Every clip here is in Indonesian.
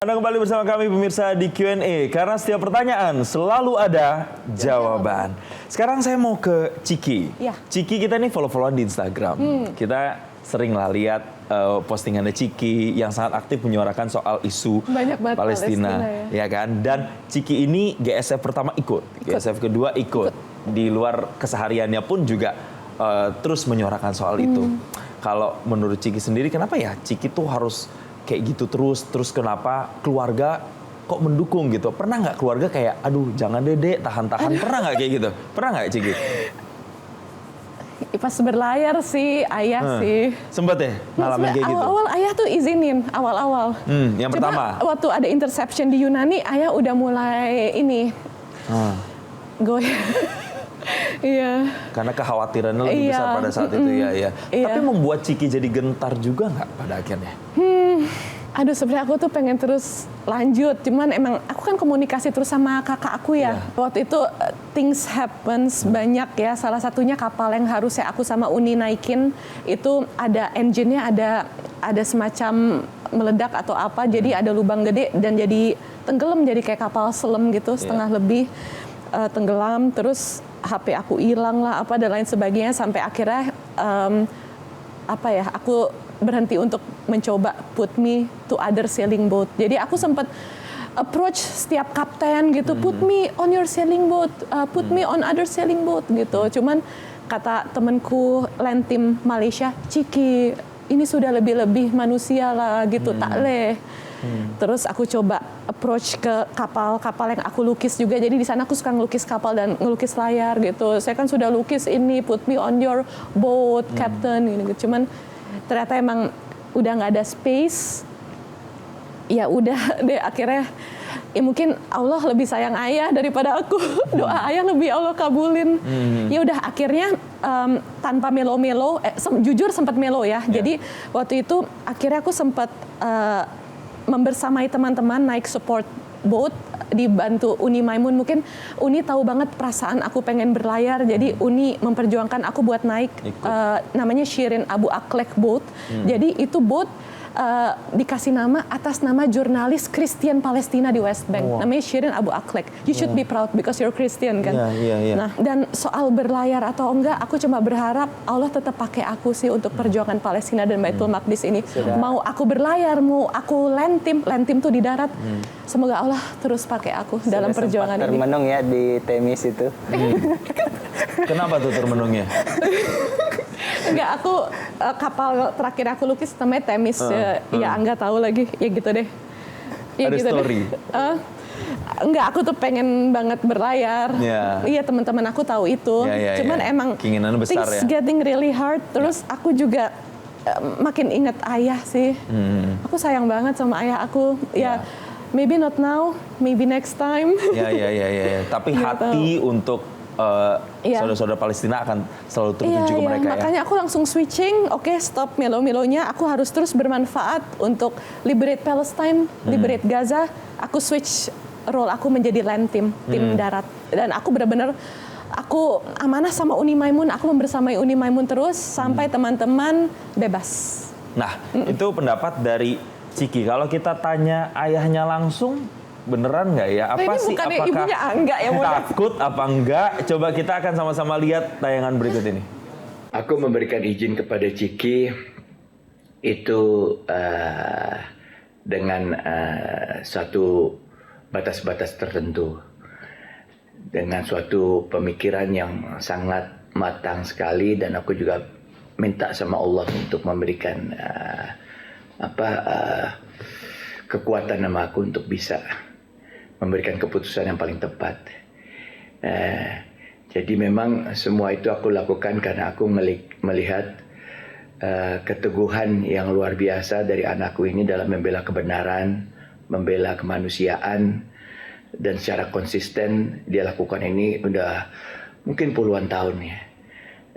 Anda kembali bersama kami pemirsa di Q&A. Karena setiap pertanyaan selalu ada jawaban. Sekarang saya mau ke Ciki. Ya. Ciki kita ini follow-followan di Instagram. Kita sering lah lihat postingannya Ciki yang sangat aktif menyuarakan soal isu Palestina, ya kan? Dan Ciki ini GSF pertama ikut. GSF kedua ikut. Di luar kesehariannya pun juga terus menyuarakan soal itu. Kalau menurut Ciki sendiri, kenapa ya Ciki tuh harus kayak gitu terus kenapa keluarga kok mendukung gitu? Pernah nggak keluarga kayak, aduh jangan Dek, tahan-tahan, pernah nggak kayak gitu? Pernah nggak Ciki? Pas berlayar sih, ayah sih. Sempet ya ngalamin kayak gitu? Awal-awal ayah tuh izinin, awal-awal. Yang pertama? Waktu ada interception di Yunani, ayah udah mulai ini, goyah. Iya. Karena kekhawatirannya lebih besar pada saat itu ya. Tapi membuat Ciki jadi gentar juga nggak pada akhirnya? Aduh sebenarnya aku tuh pengen terus lanjut, cuman emang aku kan komunikasi terus sama kakak aku ya. Waktu itu things happens banyak ya, salah satunya kapal yang harusnya aku sama Uni naikin itu ada engine-nya ada semacam meledak atau apa, jadi ada lubang gede dan jadi tenggelam, jadi kayak kapal selam gitu setengah lebih tenggelam, terus HP aku hilang lah apa dan lain sebagainya sampai akhirnya aku berhenti untuk mencoba put me to other sailing boat. Jadi aku sempat approach setiap kapten gitu, put me on your sailing boat, put me on other sailing boat gitu. Cuman kata temanku land team Malaysia, Ciki ini sudah lebih manusia lah gitu, tak leh. Terus aku coba approach ke kapal-kapal yang aku lukis juga. Jadi di sana aku suka ngelukis kapal dan ngelukis layar gitu. Saya kan sudah lukis ini, put me on your boat, captain gitu. Cuman ternyata emang udah nggak ada space. Ya udah deh akhirnya. Ya mungkin Allah lebih sayang ayah daripada aku. Doa ayah lebih Allah kabulin. Ya udah akhirnya tanpa melo-melo, jujur sempat melo ya. Jadi waktu itu akhirnya aku sempat membersamai teman-teman naik support boat dibantu Uni Maimun. Mungkin Uni tahu banget perasaan aku pengen berlayar, jadi Uni memperjuangkan aku buat naik namanya Shirin Abu Akleh boat. Jadi itu boat dikasih nama atas nama jurnalis Kristen Palestina di West Bank. Namanya Shirin Abu Akleh. You should be proud because you're Christian kan. Nah, dan soal berlayar atau enggak, aku cuma berharap Allah tetap pakai aku sih untuk perjuangan Palestina dan Baitul Maqdis ini. Mau aku berlayar, mau aku land team tuh di darat. Semoga Allah terus pakai aku dalam perjuangan ini. Termenung ya di Temis itu. Kenapa tuh termenungnya? Enggak, aku kapal terakhir aku lukis namanya Temis. Ya Angga tahu lagi, ya gitu deh. Ya, ada gitu story? Enggak, aku tuh pengen banget berlayar. Iya, teman-teman aku tahu itu. Cuman emang keinginan besar things getting really hard. Terus aku juga makin inget ayah sih. Aku sayang banget sama ayah aku. Ya, maybe not now, maybe next time. Ya. Tapi hati untuk saudara-saudara Palestina akan selalu tertuju ke mereka ya. Makanya aku langsung switching, stop melo-melonya, aku harus terus bermanfaat untuk liberate Palestine, liberate Gaza. Aku switch role aku menjadi land team, tim darat. Dan aku benar-benar aku amanah sama Uni Maimun, aku membersamai Uni Maimun terus sampai teman-teman bebas. Nah, itu pendapat dari Ciki. Kalau kita tanya ayahnya langsung, beneran nggak ya? Apa ini sih? Apakah ibunya Angga ya? Takut apa enggak? Coba kita akan sama-sama lihat tayangan berikut ini. Aku memberikan izin kepada Ciki itu dengan suatu batas-batas tertentu, dengan suatu pemikiran yang sangat matang sekali, dan aku juga minta sama Allah untuk memberikan kekuatan sama aku untuk bisa memberikan keputusan yang paling tepat. Jadi memang semua itu aku lakukan karena aku melihat keteguhan yang luar biasa dari anakku ini dalam membela kebenaran, membela kemanusiaan, dan secara konsisten dia lakukan ini udah mungkin puluhan tahun ya.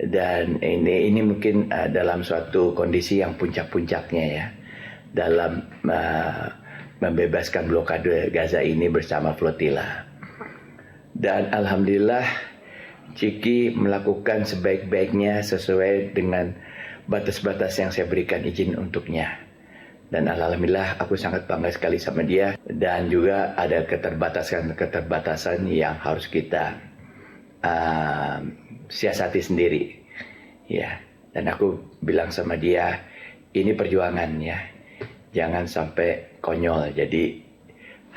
Dan ini mungkin dalam suatu kondisi yang puncak-puncaknya ya, dalam membebaskan blokade Gaza ini bersama flotila. Dan alhamdulillah Ciki melakukan sebaik-baiknya sesuai dengan batas-batas yang saya berikan izin untuknya. Dan alhamdulillah aku sangat bangga sekali sama dia. Dan juga ada keterbatasan yang harus kita siasati sendiri. Ya. Dan aku bilang sama dia, ini perjuangan ya. Jangan sampai konyol. Jadi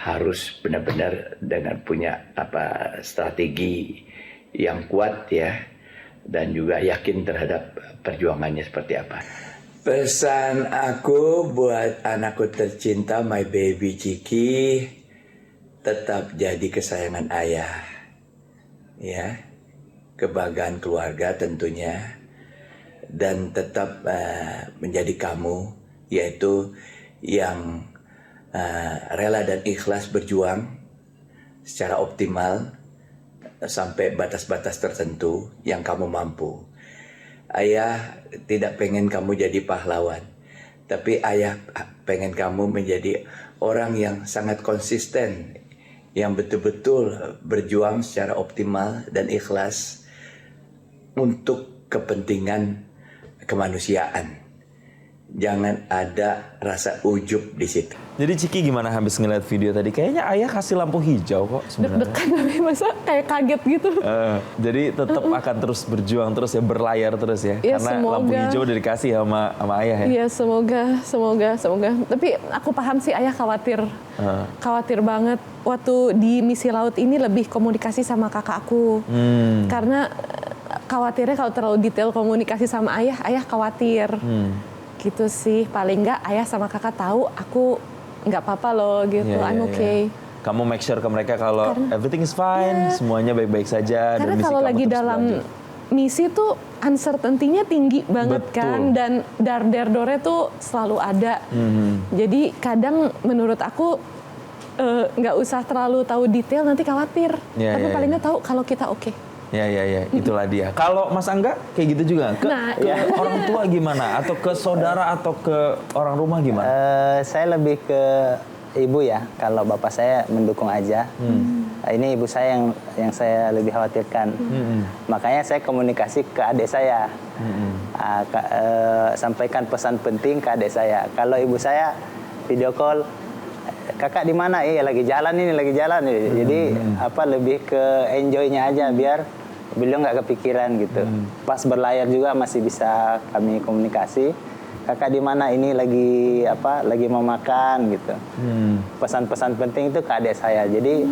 harus benar-benar dengan punya strategi yang kuat ya. Dan juga yakin terhadap perjuangannya seperti apa. Pesan aku buat anakku tercinta, my baby Ciki, tetap jadi kesayangan ayah. Ya, kebanggaan keluarga tentunya. Dan tetap menjadi kamu, yaitu yang rela dan ikhlas berjuang secara optimal sampai batas-batas tertentu yang kamu mampu. Ayah tidak pengen kamu jadi pahlawan, tapi ayah pengen kamu menjadi orang yang sangat konsisten, yang betul-betul berjuang secara optimal dan ikhlas untuk kepentingan kemanusiaan. Jangan ada rasa ujub di situ. Jadi Ciki gimana habis ngeliat video tadi? Kayaknya ayah kasih lampu hijau kok sebenarnya. Deg-degan tapi masa kayak kaget gitu. Jadi tetap akan terus berjuang terus ya, berlayar terus ya. Ya, Karena semoga. lampu hijau udah dikasih sama ayah ya. Iya, semoga. Tapi aku paham sih ayah khawatir banget. Waktu di misi laut ini lebih komunikasi sama kakak aku. Karena khawatirnya kalau terlalu detail komunikasi sama ayah khawatir. Gitu sih, paling nggak ayah sama kakak tahu aku nggak apa-apa loh gitu, I'm okay. Kamu make sure ke mereka kalau everything is fine, semuanya baik-baik saja. Karena dan misi kalau kamu lagi terus dalam berlanjut. misi tuh uncertainty-nya tinggi banget. Betul. Kan, dan dar-der-dornya tuh selalu ada. Jadi kadang menurut aku nggak usah terlalu tahu detail, nanti khawatir. Tapi paling nggak tahu kalau kita oke. Ya, itulah dia. Kalau Mas Angga kayak gitu juga? Ke orang tua gimana? Atau ke saudara atau ke orang rumah gimana? Saya lebih ke ibu ya. Kalau bapak saya mendukung aja. Ini ibu saya yang saya lebih khawatirkan. Makanya saya komunikasi ke adik saya. Sampaikan pesan penting ke adik saya. Kalau ibu saya video call, kakak di mana? Lagi jalan ini. Jadi lebih ke enjoy-nya aja biar beliau nggak kepikiran gitu. Pas berlayar juga masih bisa kami komunikasi. Kakak di mana? Ini lagi mau makan gitu. Pesan-pesan penting itu ke adik saya. Jadi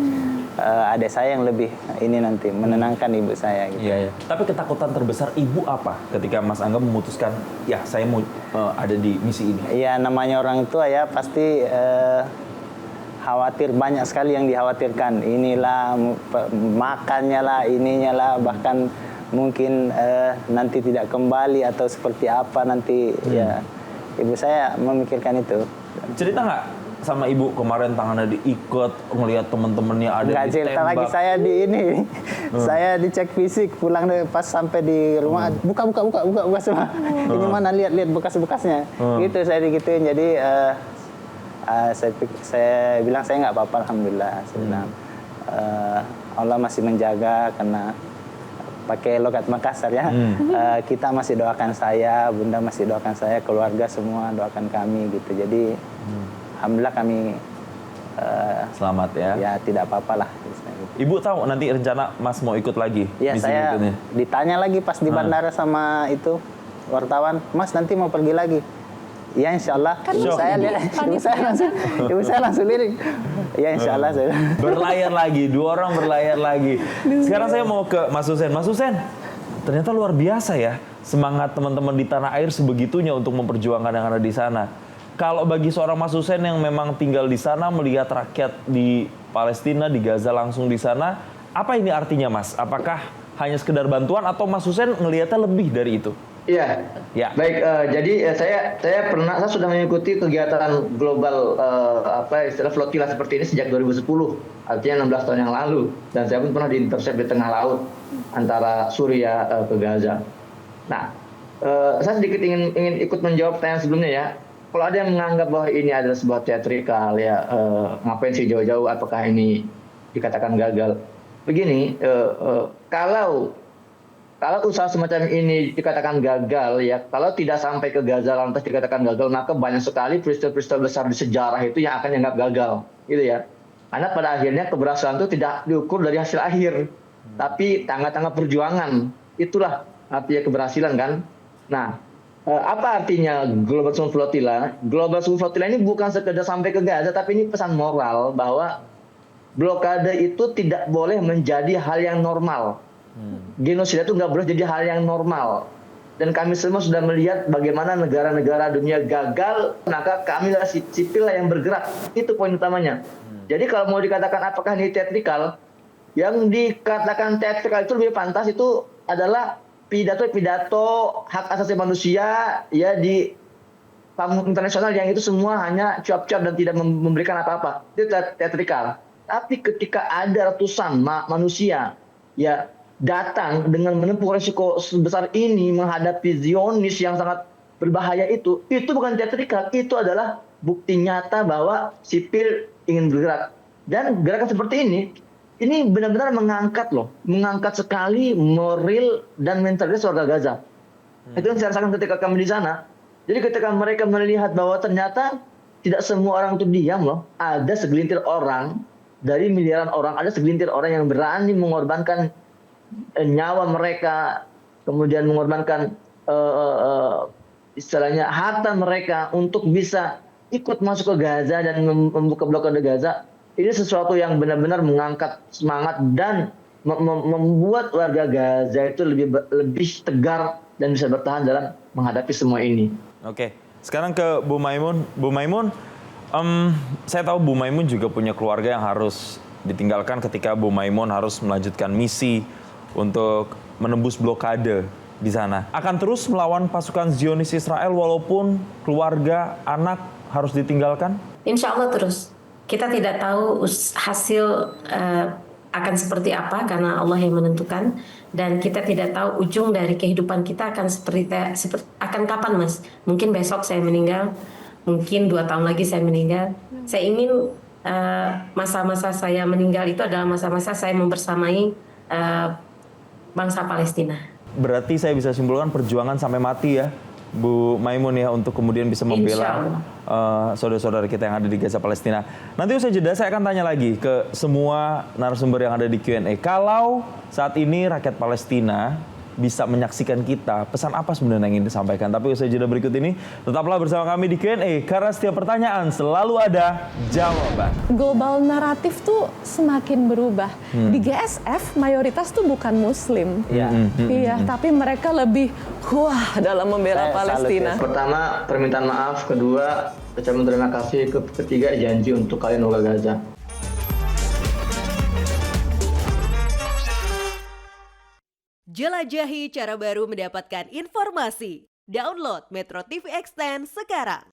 adik saya yang lebih ini nanti menenangkan ibu saya gitu. Iya. Tapi ketakutan terbesar ibu apa ketika Mas Angga memutuskan ya saya mau ada di misi ini? Iya, namanya orang tua ya pasti khawatir, banyak sekali yang dikhawatirkan. Inilah makannya lah, ininya lah, bahkan mungkin nanti tidak kembali atau seperti apa nanti. Ya, ibu saya memikirkan itu. Cerita nggak sama ibu kemarin tangannya diikat, ngelihat teman-temannya ada nggak ditembak? cerita lagi, saya di ini, saya dicek fisik, pulang pas sampai di rumah, buka semua. Ini mana, lihat bekas-bekasnya. Gitu saya digituin. Jadi saya bilang saya nggak apa-apa, alhamdulillah. Saya bilang Allah masih menjaga, karena pakai logat Makassar ya. Kita masih doakan saya, bunda masih doakan saya, keluarga semua doakan kami gitu. Jadi alhamdulillah kami selamat ya. Ya tidak apa-apa lah. Ibu tahu nanti rencana Mas mau ikut lagi? Ya, saya ditanya lagi pas di bandara sama itu wartawan, Mas nanti mau pergi lagi? Ya insya Allah. Kan saya lihat, ibu saya langsung lirik. Ya insya Allah. Saya. Berlayar lagi, dua orang berlayar lagi. Sekarang saya mau ke Mas Husein. Mas Husein, ternyata luar biasa ya semangat teman-teman di tanah air sebegitunya untuk memperjuangkan yang ada di sana. Kalau bagi seorang Mas Husein yang memang tinggal di sana, melihat rakyat di Palestina, di Gaza langsung di sana, apa ini artinya Mas? Apakah hanya sekedar bantuan atau Mas Husein ngelihatnya lebih dari itu? Iya, baik. Jadi saya sudah mengikuti kegiatan global istilah flotilla seperti ini sejak 2010, artinya 16 tahun yang lalu. Dan saya pun pernah diintercept di tengah laut antara Suria ke Gaza. Nah, saya sedikit ingin ikut menjawab pertanyaan sebelumnya ya. Kalau ada yang menganggap bahwa ini adalah sebuah teatrikal ya, ngapain sih jauh-jauh? Apakah ini dikatakan gagal? Begini, kalau kalau usaha semacam ini dikatakan gagal ya, kalau tidak sampai ke Gaza lantas dikatakan gagal, maka banyak sekali peristiwa-peristiwa besar di sejarah itu yang akan dianggap gagal, gitu ya. Karena pada akhirnya keberhasilan itu tidak diukur dari hasil akhir, tapi tangga-tangga perjuangan. Itulah artinya keberhasilan kan. Nah, apa artinya Global Smooth Flotilla? Global Smooth Flotilla ini bukan sekedar sampai ke Gaza, tapi ini pesan moral bahwa blokade itu tidak boleh menjadi hal yang normal. Genosida itu nggak boleh jadi hal yang normal. Dan kami semua sudah melihat bagaimana negara-negara dunia gagal, maka kami sipil lah yang bergerak. Itu poin utamanya. Jadi kalau mau dikatakan apakah ini teatrikal, yang dikatakan teatrikal itu lebih pantas itu adalah pidato-pidato hak asasi manusia ya di panggung internasional yang itu semua hanya cuap-cuap dan tidak memberikan apa-apa. Itu teatrikal. Tapi ketika ada ratusan manusia ya datang dengan menempuh resiko sebesar ini menghadapi Zionis yang sangat berbahaya itu bukan teatrikal, itu adalah bukti nyata bahwa sipil ingin bergerak. Dan gerakan seperti ini benar-benar mengangkat sekali moral dan mentalitas warga Gaza. Itu yang saya rasakan ketika kami di sana. Jadi ketika mereka melihat bahwa ternyata tidak semua orang itu diam loh, ada segelintir orang dari miliaran orang, ada segelintir orang yang berani mengorbankan nyawa mereka, kemudian mengorbankan istilahnya harta mereka untuk bisa ikut masuk ke Gaza dan membuka blokade Gaza. Ini sesuatu yang benar-benar mengangkat semangat dan membuat warga Gaza itu lebih tegar dan bisa bertahan dalam menghadapi semua ini. Oke, sekarang ke Bu Maimun. Bu Maimun, saya tahu Bu Maimun juga punya keluarga yang harus ditinggalkan ketika Bu Maimun harus melanjutkan misi untuk menembus blokade di sana. Akan terus melawan pasukan Zionis Israel walaupun keluarga, anak harus ditinggalkan? Insya Allah terus. Kita tidak tahu hasil akan seperti apa karena Allah yang menentukan, dan kita tidak tahu ujung dari kehidupan kita akan akan kapan, Mas. Mungkin besok saya meninggal, mungkin 2 tahun lagi saya meninggal. Saya ingin masa-masa saya meninggal itu adalah masa-masa saya membersamai bangsa Palestina. Berarti saya bisa simpulkan perjuangan sampai mati ya, Bu Maimun ya, untuk kemudian bisa membela saudara-saudara kita yang ada di Gaza Palestina. Nanti usai jeda saya akan tanya lagi ke semua narasumber yang ada di Q&A. Kalau saat ini rakyat Palestina bisa menyaksikan kita, pesan apa sebenarnya yang ingin disampaikan? Tapi usai jeda berikut ini, tetaplah bersama kami di Q&A, karena setiap pertanyaan selalu ada jawaban. Global naratif tuh semakin berubah. Di GSF mayoritas tuh bukan Muslim. Iya, tapi mereka lebih kuah dalam membela Palestina. Pertama, permintaan maaf. Kedua, ucapan terima kasih. Ketiga, janji untuk kalian warga Gaza. Jelajahi cara baru mendapatkan informasi. Download Metro TV Extend sekarang.